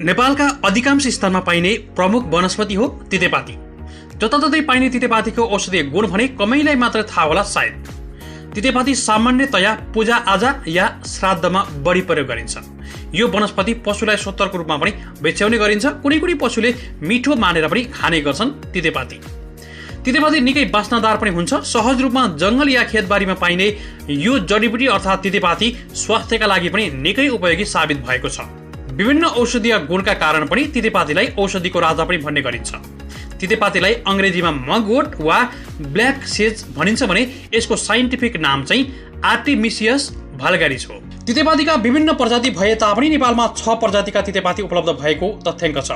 नेपालका अधिकांश स्थानमा पाइने प्रमुख वनस्पति हो तितेपाती। जताततै पाइने तितेपातीको औषधीय गुण भने कमैलाई मात्र थाहा होला सायद। तितेपाती सामान्यतया पूजाआजा या श्राद्धमा बढी प्रयोग गरिन्छ। यो वनस्पति पशुलाई सोत्तरको रूपमा पनि बेच्याउने गरिन्छ। कुनै कुनै पशुले मिठो मानेर पनि खाने गर्छन् तितेपाती। तितेपाती निकै बास्नादार पनि हुन्छ। सहज रूपमा जंगल या खेतबारीमा पाइने यो जडीबुटी अर्थात् तितेपाती स्वास्थ्यका लागि पनि निकै उपयोगी साबित भएको छ। विभिन्न औषधीय गुणका कारण पनि तितेपातीलाई औषधिको राजा पनि भन्ने गरिन्छ। तितेपातीलाई अंग्रेजीमा मगवट वा ब्ल्याक सेज भनिन्छ भने यसको साइन्टिफिक नाम चाहिँ आर्टेमिसियस भाल्गारिस हो। तितेपातीका विभिन्न प्रजाति भए तापनि नेपालमा 6 प्रजातिका तितेपाती उपलब्ध भएको तथ्याङ्क छ।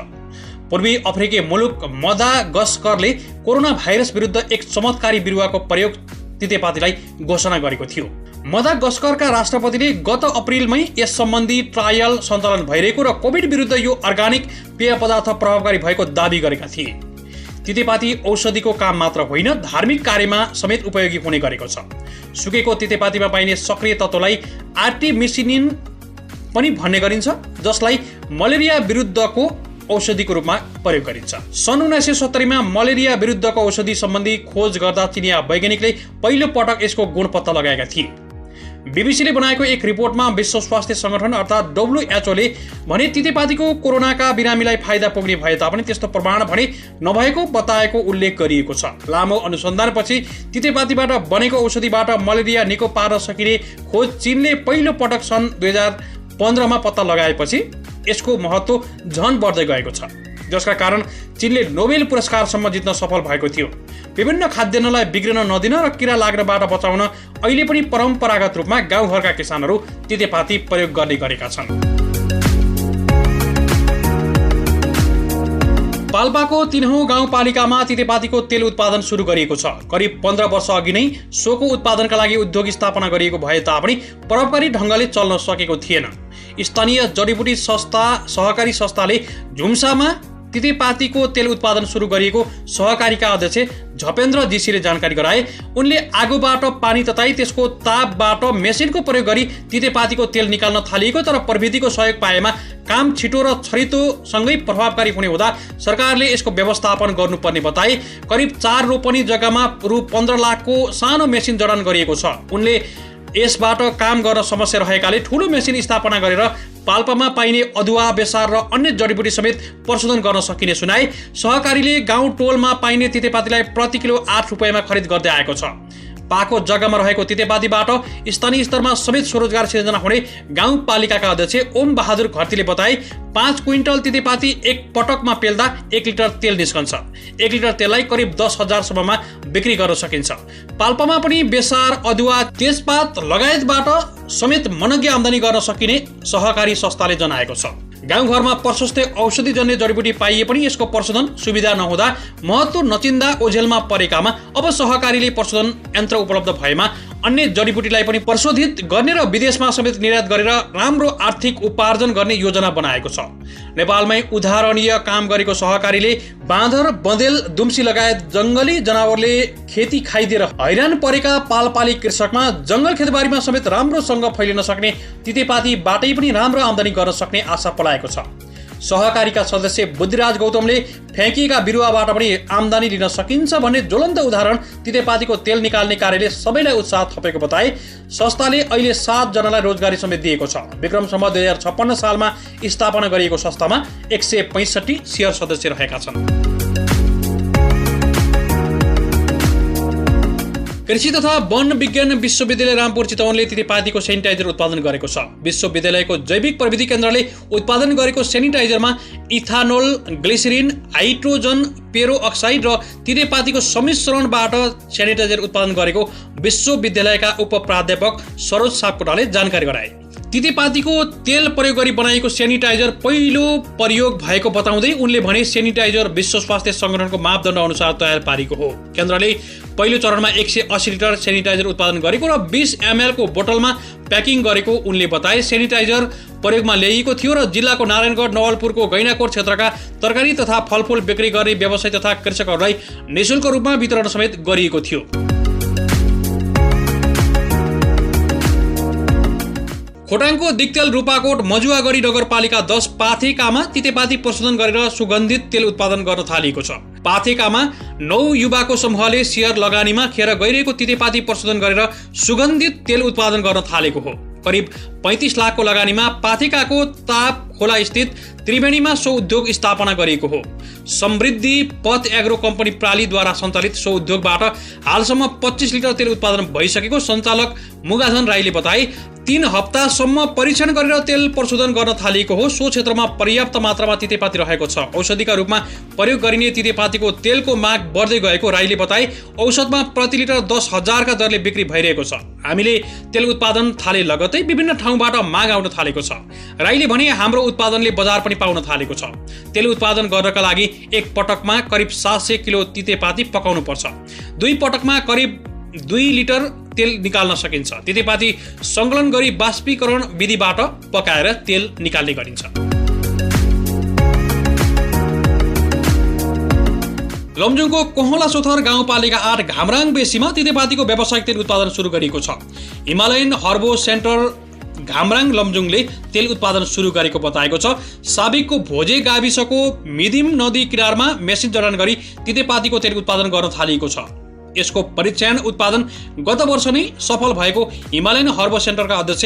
पूर्वी अफ्रिकी मुलुक मदागास्करले कोरोना भाइरस विरुद्ध एक चमत्कारी बिरुवाको प्रयोग तितेपातीलाई घोषणा गरेको थियो। मदागास्करका राष्ट्रपतिले गत अप्रिलमै यस सम्बन्धी ट्रायल सञ्चालन भइरहेको र कोभिड विरुद्ध यो अर्गानिक पेय पदार्थ प्रभावकारी भएको दावी गरेका थिए। तितेपाती औषधिको काम मात्र होइन, धार्मिक कार्यमा समेत उपयोगी हुने गरेको छ। सुकेको तितेपातीमा पाइने सक्रिय तत्त्वलाई आर्टेमिसिनिन पनि भन्ने गरिन्छ, जसलाई मलेरिया विरुद्धको औषधिको रूपमा प्रयोग गरिन्छ। सन् 1970 मा मलेरिया विरुद्धको औषधि सम्बन्धी खोज गर्दा चिनिया वैज्ञानिकले पहिलो पटक यसको गुण पत्ता लगाएका थिए। बीबीसीले बनाएको एक रिपोर्टमा विश्व स्वास्थ्य संगठन अर्थात् WHO ले भने तितेपातीको कोरोनाका बिरामीलाई फाइदा पुग्ने भए तापनि त्यस्तो प्रमाण भने नभएको बताएको उल्लेख गरिएको छ। लामो अनुसन्धानपछि तितेपातीबाट बनेको औषधिबाट मलेरिया निको पार्न सकिने खोज चीनले पहिलो पटक सन् 2015 मा पत्ता लगाएपछि यसको महत्त्व झन बढ्दै गएको छ, जसका कारण चीनले नोबेल पुरस्कारसम्म जित्न सफल भएको थियो। विभिन्न खाद्यान्नलाई बिग्रन नदिन र किरा लाग्नबाट बचाउन अहिले पनि परम्परागत रूपमा गाउँघरका किसानहरू तितेपाती प्रयोग गर्ने गरेका छन्। पाल्पाको 3औं गाउँपालिकामा तितेपातीको तेल उत्पादन सुरु गरिएको छ। करिब 15 वर्ष अघि नै सोको उत्पादनका लागि उद्योग स्थापना गरिएको भए तापनि प्रभावकारी ढङ्गले चल्न सकेको थिएन। स्थानीय जडीबुटी संस्था सहकारी संस्थाले झुम्सामा तितेपातीको तेल उत्पादन सुरु गरिएको सहकारीका अध्यक्ष झपेन्द्र जीसीले जानकारी गराए। उनले आगोबाट पानी तताई त्यसको तापबाट मेसिनको प्रयोग गरी तितेपातीको तेल निकाल्न थालिएको, तर प्रविधिको सहयोग पाएमा काम छिटो र छरितोसँगै प्रभावकारी हुने हुँदा सरकारले यसको व्यवस्थापन गर्नुपर्ने बताए। करिब 4 रोपनी जग्गामा रु 15 लाखको सानो मेसिन जडान गरिएको छ। उनले यसबाट काम गर्न समस्या रहेकाले ठूलो मेसिन स्थापना गरेर पाल्पामा पाइने अदुवा, बेसार र अन्य जडीबुटी समेत प्रशोधन गर्न सकिने सुनाए। सहकारीले गाउँ टोलमा पाइने तितेपातीलाई प्रति किलो 8 रुपैयाँमा खरिद गर्दै आएको छ। पाको जग्गामा रहेको तितेपातीबाट स्थानीय स्तरमा समेत स्वरोजगार सिर्जना हुने गाउँपालिकाका अध्यक्ष ओम बहादुर घरतीले बताए। 5 क्विन्टल तितेपाती एक पटकमा पेल्दा 1 लिटर तेल निस्कन्छ। 1 लिटर तेललाई करिब 10,000 सम्ममा बिक्री गर्न सकिन्छ। पाल्पामा पनि बेसार, अदुवा, तेजपात लगायतबाट समेत मनग्य आमदानी गर्न सकिने सहकारी संस्थाले जनाएको छ। गाउँघरमा प्रशस्तै औषधिजन्य जडीबुटी पाइए पनि यसको प्रशोधन सुविधा नहुँदा महत्त्व नचिन्दा ओझेलमा परेकामा अब सहकारीले प्रशोधन यन्त्र उपलब्ध भएमा अन्य जडीबुटीलाई पनि प्रशोधित गर्ने र विदेशमा समेत निर्यात गरेर राम्रो आर्थिक उपार्जन गर्ने योजना बनाएको छ। नेपालमै उदाहरणीय काम गरेको सहकारीले बाँदर, बँदेल, दुम्सी लगायत जंगली जनावरले खेती खाइदिएर हैरान परेका पालपाली कृषकमा जंगल खेतबारीमा समेत राम्रोसँग फैलिन सक्ने तितेपातीबाटै पनि राम्रो आमदानी गर्न सक्ने आशा पलाएको छ। सहकारीका सदस्य बुद्धिराज गौतमले फ्याँकिएका बिरुवाबाट पनि आमदानी लिन सकिन्छ भन्ने ज्वलन्त उदाहरण तितेपातीको तेल निकाल्ने कार्यले सबैलाई उत्साह थपेको बताए। संस्थाले अहिले 7 जनालाई रोजगारी समेत दिएको छ। विक्रमसम्म 2056 सालमा स्थापना गरिएको संस्थामा 165 शेयर सदस्य रहेका छन्। कृषि तथा वन विज्ञान विश्वविद्यालय रामपुर चितवनले तितेपातीको सेनिटाइजर उत्पादन गरेको छ। विश्वविद्यालयको जैविक प्रविधि केन्द्रले उत्पादन गरेको सेनिटाइजरमा इथानोल, ग्लिसरिन, हाइड्रोजन पेरोक्साइड र तितेपातीको सम्मिश्रणबाट सेनिटाइजर उत्पादन गरेको विश्वविद्यालयका उप प्राध्यापक सरोज सापकोटाले जानकारी गराए। तितेपातीको तेल प्रयोग गरी बनाइएको सेनिटाइजर पहिलो प्रयोग भएको बताउँदै उनले भने सेनिटाइजर विश्व स्वास्थ्य संगठनको मापदण्ड अनुसार तयार पारिएको हो। केन्द्रले पहिलो चरणमा 180 लिटर सेनिटाइजर उत्पादन गरेको र 20 ml को बोतलमा प्याकिङ गरेको उनले बताए। सेनिटाइजर प्रयोगमा ल्याइएको थियो र जिल्लाको नारायणगढ, नवलपुरको गैनाकोट क्षेत्रका तरकारी तथा फलफूल बिक्री गर्ने व्यवसायी तथा कृषकहरूलाई निःशुल्क रूपमा वितरण समेत गरिएको थियो। खोटाङको दिक्तेल रूपाकोट मजुवागढी नगरपालिका 10 पाथेकामा तितेपाती प्रशोधन गरेर सुगन्धित तेल उत्पादन गर्न थालिएको छ। पाथेकामा 9 युवाको समूहले सेयर लगानीमा खेर गइरहेको तितेपाती प्रशोधन गरेर सुगन्धित तेल उत्पादन गर्न थालेको हो। करिब 35 लाखको लगानीमा पाथेकाको ताप खोला स्थित त्रिवेणीमा सो उद्योग स्थापना गरिएको हो। समृद्धि पथ एग्रो कम्पनी प्रालीद्वारा सञ्चालित सो उद्योगबाट हालसम्म 25 लिटर तेल उत्पादन भइसकेको सञ्चालक मुगाधन राईले बताए। 3 हप्तासम्म परीक्षण गरेर तेल प्रशोधन गर्न थालिएको हो। सो क्षेत्रमा पर्याप्त मात्रामा तितेपाती रहेको छ। औषधिका रूपमा प्रयोग गरिने तितेपातीको तेलको माग बढ्दै गएको राईले बताए। औषधमा प्रति लिटर 10,000 का दरले बिक्री भइरहेको छ। हामीले तेल उत्पादन थाले लगतै विभिन्न ठाउँबाट माग आउन थालेको छ। राईले भने हाम्रो उत्पादनले बजार पनि पाउन थालेको छ। तेल उत्पादन गर्नका लागि एक पटकमा करिब 700 किलो तितेपाती पकाउनु पर्छ। 2 पटकमा करिब 2 लिटर तेल निकाल्न सकिन्छ। तितेपाती संकलन गरी बाष्पीकरण विधिबाट पकाएर तेल निकाल्ने गरिन्छ। लमजुङको कोहला सोथर गाउँपालिका 8 घामराङ बेसीमा तितेपातीको व्यावसायिक तेल उत्पादन सुरु गरिएको छ। हिमालयन हर्बो सेन्टर घामराङ लमजुङले तेल उत्पादन सुरु गरेको बताएको छ। साबिकको भोजे गाविसको मिदिम नदी किनारमा मेसिन जडान गरी तितेपातीको तेल उत्पादन गर्न थालिएको छ। यसको परीक्षण उत्पादन गत वर्ष नै सफल भएको हिमालयन हर्बो सेन्टरका अध्यक्ष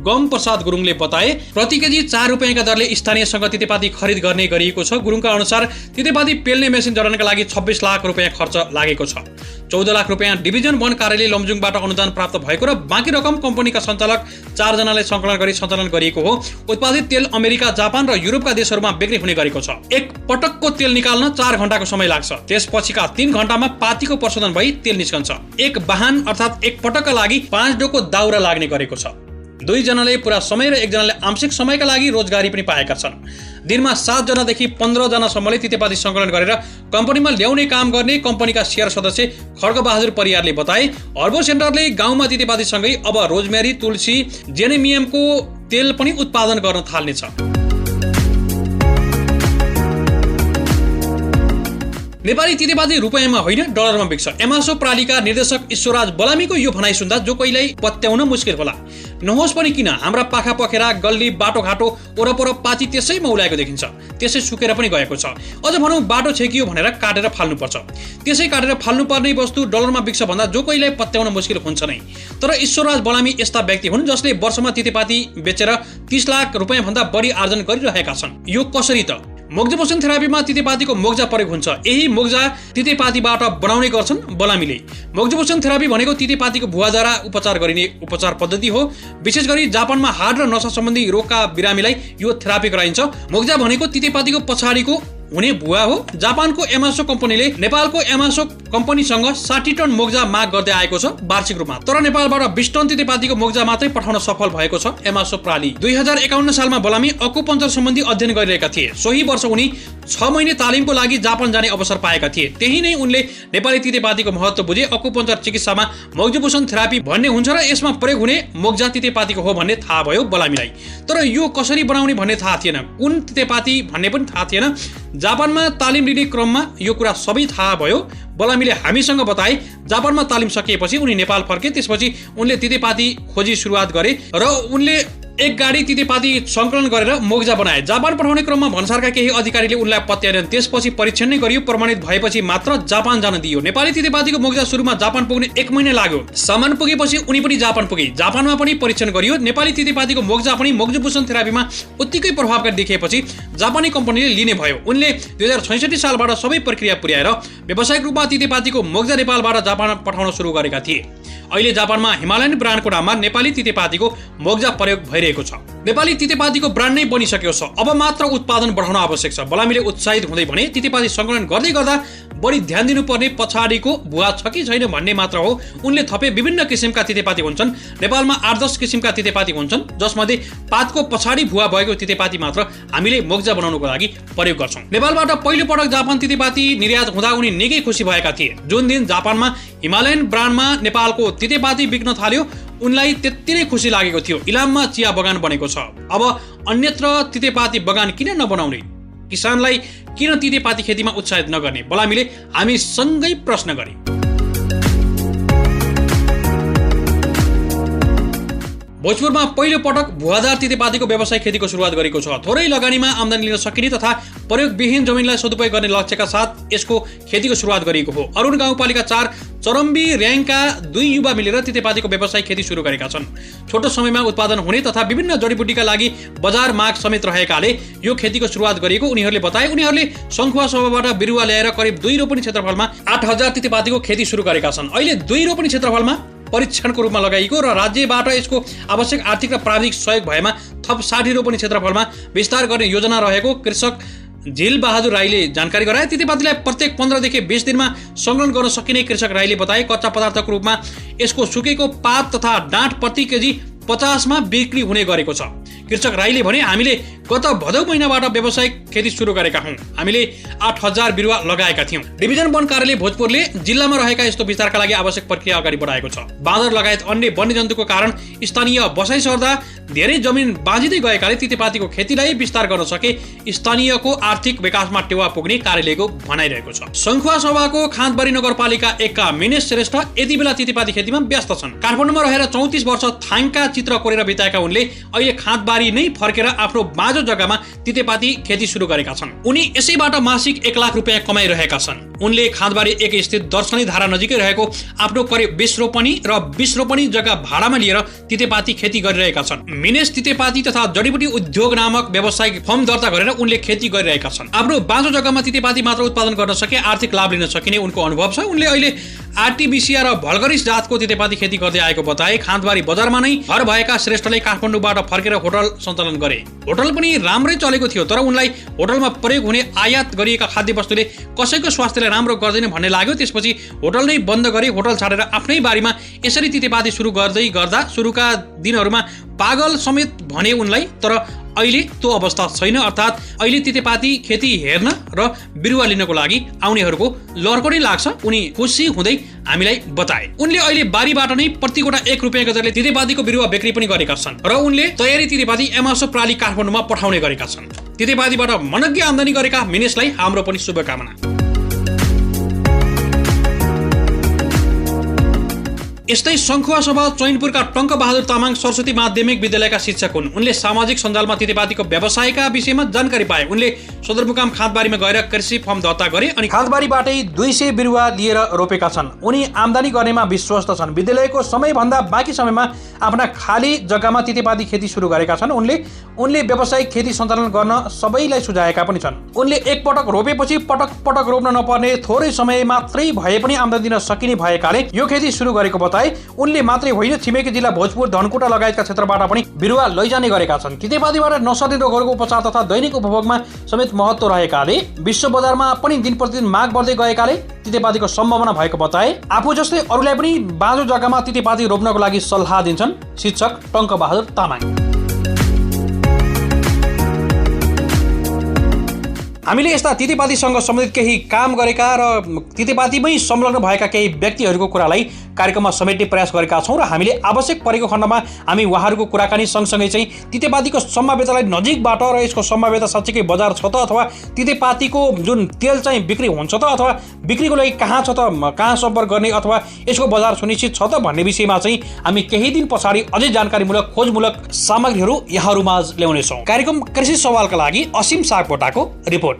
गम प्रसाद गुरुङले बताए। प्रति केजी 4 रुपियाँका दरले स्थानीयसँग तितेपाती खरिद गर्ने गरिएको छ। गुरुङका अनुसार तितेपाती पेल्ने मेसिन जडानका लागि 26 लाख रुपियाँ खर्च लागेको छ। 14 लाख रुपियाँ डिभिजन 1 कार्यालय लमजुङबाट अनुदान प्राप्त भएको र बाँकी रकम कम्पनीका सञ्चालक 4 जनाले संकलन गरी सञ्चालन गरिएको हो। उत्पादित तेल अमेरिका, जापान र युरोपका देशहरूमा बिक्री हुने गरेको छ। एक पटकको तेल निकाल्न 4 घण्टाको समय लाग्छ। त्यसपछिका 3 घण्टामा पातीको प्रशोधन भई तेल निस्कन्छ। एक वाहन अर्थात् एक पटकका लागि 5 डोको दाउरा लाग्ने गरेको छ। 2 जनाले पूरा समय र 1 जनाले आंशिक समयका लागि रोजगारी पनि पाएका छन्। दिनमा 7 जनादेखि 15 जनासम्मले तितेपाती संकलन गरेर कम्पनीमा ल्याउने काम गर्ने कम्पनीका शेयर सदस्य खड्गबहादुर परियारले बताए। हर्बो सेन्टरले गाउँमा तितेपातीसँगै अब रोजमेरी, तुलसी, जेनेमियमको तेल पनि उत्पादन गर्न थाल्नेछ। नेपाली तितेपाती रुपैयाँमा होइन डलरमा बिक्छ। एमासो प्रालीका निर्देशक ईश्वरराज बलामीको यो भनाइ सुन्दा जो कोहीलाई पत्याउन मुस्किल होला। नहोस् पनि किन, हाम्रा पाखा पखेरा, गल्ली, बाटोघाटो वरपर पाती त्यसै मौलाएको देखिन्छ। त्यसै सुकेर पनि गएको छ। अझ भनौँ बाटो छेकियो भनेर काटेर फाल्नुपर्छ। त्यसै काटेर फाल्नुपर्ने वस्तु डलरमा बिक्छ भन्दा जो कोहीलाई पत्याउन मुस्किल हुन्छ नै। तर ईश्वरराज बलामी यस्ता व्यक्ति हुन् जसले वर्षमा तितेपाती बेचेर 30 लाख रुपियाँ भन्दा बढी आर्जन गरिरहेका छन्। यो कसरी त? मोक्जापोषण थेरापीमा तितेपातीको मोक्जा प्रयोग हुन्छ। यही मोक्जा तितेपातीबाट बनाउने गर्छन् बलामीले। मोक्जापोषण थेरापी भनेको तितेपातीको भुवाद्वारा उपचार गरिने उपचार पद्धति हो। विशेष गरी जापानमा हार्ट र नसा सम्बन्धी रोगका बिरामीलाई यो थेरापी गराइन्छ। मोक्जा भनेको तितेपातीको पछाडिको हुने भुवा हो। जापानको एमासो कम्पनीले नेपालको एमासो कम्पनीसँग 60 टन मोक्जा माग गर्दै आएको छ वार्षिक रूपमा। तर नेपालबाट 20 टन तितेपातीको मोक्जा मात्रै पठाउन सफल भएको छ एमासो प्राली। 2051 सालमा बलामी अकुपञ्चर सम्बन्धी अध्ययन गरिरहेका थिए। सोही वर्ष उनी 6 महिने तालिमको लागि जापान जाने अवसर पाएका थिए। त्यही नै उनले नेपाली तितेपातीको महत्त्व बुझे। अकुपञ्चर चिकित्सामा मोक्जापोषण थेरापी भन्ने हुन्छ र यसमा प्रयोग हुने मोक्जा तितेपातीको हो भन्ने थाहा भयो बलामीलाई। तर यो कसरी बनाउने भन्ने थाहा थिएन। कुन तितेपाती भन्ने पनि थाहा थिएन। जापानमा तालिम लिने क्रममा यो कुरा सबै थाहा भयो। बलामीले हामीसँग बताए। जापानमा तालिम सकिएपछि उनी नेपाल फर्के। त्यसपछि उनले तितेपाती खोजी सुरुवात गरे र उनले एक गाडी तितेपाती संकलन गरेर मोक्जा बनाए। जापान पठाउने क्रममा भन्सारका केही अधिकारीले उनलाई पत्याएनन्। त्यसपछि परीक्षण नै गरियो। प्रमाणित भएपछि मात्र जापान जान दियो। नेपाली तितेपातीको मोक्जा सुरुमा जापान पुग्ने 1 महिना लाग्यो। सामान पुगेपछि उनी पनि जापान पुगे। जापानमा पनि परीक्षण गरियो। नेपाली तितेपातीको मोक्जा पनि मोक्जापोषण थेरापीमा उत्तिकै प्रभावकारी देखिएपछि जापानी कम्पनीले लिने भयो। उनले 2066 सालबाट सबै प्रक्रिया पुर्याएर व्यावसायिक रूपमा तितेपातीको मोक्जा नेपालबाट जापान पठाउन सुरु गरेका थिए। अहिले जापानमा हिमालयन ब्रान्डको नाममा नेपाली तितेपातीको मोक्जा प्रयोग भइरहेको छ। नेपाली तितेपातीको ब्रान्ड नै बनिसकेको छ। अब मात्र उत्पादन बढाउन आवश्यक छ। बलामीले उत्साहित हुँदै भने तितेपाती संकलन गर्दै गर्दा बढी ध्यान दिनुपर्ने पछाडिको भुवा छ कि छैन भन्ने मात्र हो। उनले थपे विभिन्न किसिमका तितेपाती हुन्छन्। नेपालमा 8-10 किसिमका तितेपाती हुन्छन् जसमध्ये पातको पछाडि भुवा भएको तितेपाती मात्र हामीले मोक्जा बनाउनको लागि प्रयोग गर्छौं। नेपालबाट पहिलो पटक जापान तितेपाती निर्यात हुँदा उनी निकै खुसी भएका थिए। जुन दिन जापानमा हिमालयन ब्रान्डमा नेपालको तितेपाती बिक्न थाल्यो उनलाई त्यति नै खुसी लागेको थियो। इलाममा चिया बगान बनेको छ। अब अन्यत्र तितेपाती बगान किन नबनाउने? किसानलाई किन तितेपाती खेतीमा उत्साहित नगर्ने? बलामीले हामी सँगै प्रश्न गरे। भोजपुरमा पहिलो पटक भुवादार तितेपातीको व्यवसायिक खेतीको सुरुवात गरेको छ। थोरै लगानीमा आमदानी लिन सकिने तथा प्रयोगविहीन जमिनलाई सदुपयोग गर्ने लक्ष्यका साथ यसको खेतीको सुरुवात गरिएको हो। अरुण गाउँपालिका 4 चरम्बी र्याङका 2 युवा मिलेर तितेपातीको व्यवसायिक खेती सुरु गरेका छन्। छोटो समयमा उत्पादन हुने तथा विभिन्न जडीबुटीका लागि बजार माग समेत रहेकाले यो खेतीको सुरुवात गरिएको उनीहरूले बताए। उनीहरूले सङ्खुवा सभाबाट बिरुवा ल्याएर करिब 2 रोपनी क्षेत्रफलमा 8000 तितेपातीको खेती सुरु गरेका छन्। अहिले 2 रोपनी क्षेत्रफलमा परीक्षणको रूपमा लगाइएको र राज्यबाट यसको आवश्यक आर्थिक र प्राविधिक सहयोग भएमा थप 60 रोपनी क्षेत्रफलमा विस्तार गर्ने योजना रहेको कृषक झिल बहादुर राईले जानकारी गराए। तितेपातीलाई प्रत्येक 15 देखि 20 दिनमा संग्रहण गर्न सकिने कृषक राईले बताए। कच्चा पदार्थको रूपमा यसको सुकेको पात तथा डाँठ प्रति केजी 50 मा बिक्री हुने गरेको छ। कृषक राईले भने हामीले गत भदौ महिनाबाट व्यावसायिक खेती सुरु गरेका हौं। हामीले 8000 बिरुवा लगाएका थियौं। डिभिजन वन कार्यालय भोजपुरले जिल्लामा रहेका यस्तो विस्तारका लागि आवश्यक प्रक्रिया अगाडि बढाएको छ। बाँदर लगायत अन्य वन्यजन्तुको कारण स्थानीय बसाइ सर्दा धेरै जमिन बाँझिँदै गएकाले तितेपातीको खेतीलाई विस्तार गर्न सके स्थानीयको आर्थिक विकासमा टेवा पुग्ने कार्यालयको भनाइरहेको छ। सङ्खुवा सभाको खाँदबारी नगरपालिका 1 का मिनेश श्रेष्ठ यति बेला तितेपाती खेतीमा व्यस्त छन्। काठमाडौँमा रहेर 34 वर्ष थाङका चित्र कोरेर बिताएका उनले अहिले खाँदबारी नै फर्केर आफ्नो बाँझो जग्गामा तितेपाती खेती सुरु गरेका छन्। उनी यसैबाट मासिक 1 लाख रुपैयाँ कमाइरहेका छन्। उनले खाँदबारी 1 स्थित दर्शनी धारा नजिकै रहेको आफ्नो करिब 20 रोपनी र 20 रोपनी जग्गा भाडामा लिएर तितेपाती खेती गरिरहेका छन्। मिनेश तितेपाती तथा जडीबुटी उद्योग नामक व्यावसायिक फर्म दर्ता गरेर उनले खेती गरिरहेका छन्। आफ्नो बाँझो जग्गामा तितेपाती मात्र उत्पादन गर्न सके आर्थिक लाभ लिन सकिने उनको अनुभव छ। उनले अहिले आर्टिबिसिया र भल्गरिस जातको तितेपाती खेती गर्दै आएको बताए। खाँदबारी बजारमा नै घर भएका श्रेष्ठले काठमाडौँबाट फर्केर होटल सञ्चालन गरे। होटल पनि राम्रै चलेको थियो, तर उनलाई होटलमा प्रयोग हुने आयात गरिएका खाद्य वस्तुले कसैको स्वास्थ्यलाई राम्रो गर्दैन भन्ने लाग्यो। त्यसपछि होटल नै बन्द गरे। होटल छाडेर आफ्नै बारीमा यसरी तितेपाती सुरु गर्दै गर्दा सुरुका दिनहरूमा पागल समेत भने उनलाई, तर अहिले त्यो अवस्था छैन। अर्थात् अहिले तितेपाती खेती हेर्न र बिरुवा लिनको लागि आउनेहरूको लर्को नै लाग्छ। उनी खुसी हुँदै हामीलाई बताए। उनले अहिले बारीबाट नै प्रति गोटा 1 रुपैयाँ गजरले तितेपातीको बिरुवा बिक्री पनि गरेका छन् र उनले तयारी तितेपाती एमासो प्राली काठमाडौँमा पठाउने गरेका छन्। तितेपातीबाट मनग्गे आमदानी गरेका मिनेशलाई हाम्रो पनि शुभकामना। यस्तै सङ्खुवा सभा चैनपुरका टङ्क बहादुर तामाङ सरस्वती माध्यमिक विद्यालयका शिक्षक हुन्। उनले सामाजिक सञ्जालमा तितेपातीको व्यवसायका विषयमा जानकारी पाए। उनले सदरमुकाम खाँदबारीमा गएर कृषि फर्म दर्ता गरे अनि खाँदबारीबाटै 200 बिरुवा लिएर रोपेका छन्। उनी आमदानी गर्नेमा विश्वस्त छन्। विद्यालयको समयभन्दा बाँकी समयमा आफ्ना खाली जग्गामा तितेपाती खेती सुरु गरेका छन्। उनले व्यावसायिक खेती सञ्चालन गर्न सबैलाई सुझाएका पनि छन्। उनले एक पटक रोपेपछि पटक पटक रोप्न नपर्ने, थोरै समय मात्रै भए पनि आमदानी दिन सकिने भएकाले यो खेती सुरु गरेको बताए। उनले मात्रै होइन, छिमेकी जिल्ला भोजपुर, धनकुटा लगायतका क्षेत्रबाट पनि बिरुवा लैजाने गरेका छन्। तितेपातीबाट नसर्ने रोगहरूको उपचार तथा दैनिक उपभोगमा समेत महत्त्व रहेकाले विश्व बजारमा पनि दिन प्रतिदिन माग बढ्दै गएकाले तितेपातीको सम्भावना भएको बताए। आफू जस्तै अरूलाई पनि बाँझो जग्गामा तितेपाती रोप्नको लागि सल्लाह दिन्छन् शिक्षक टङ्क बहादुर तामाङ। हामीले यस्ता तितेपातीसँग सम्बन्धित केही काम गरेका र तितेपातीमै संलग्न भएका केही व्यक्तिहरूको कुरालाई कार्यक्रममा समेट्ने प्रयास गरेका छौँ र हामीले आवश्यक परेको खण्डमा हामी उहाँहरूको कुराकानी सँगसँगै चाहिँ तितेपातीको सम्भाव्यतालाई नजिकबाट र यसको सम्भाव्यता साँच्चीकै बजार छ त अथवा तितेपातीको जुन तेल चाहिँ बिक्री हुन्छ त अथवा बिक्रीको लागि कहाँ छ त, कहाँ सम्पर्क गर्ने अथवा यसको बजार सुनिश्चित छ त भन्ने विषयमा चाहिँ हामी केही दिन पछाडि अझै जानकारीमूलक खोजमूलक सामग्रीहरू यहाँहरूमाझ ल्याउनेछौँ। कार्यक्रम कृषि सवालका लागि असीम सागबोटाको रिपोर्ट।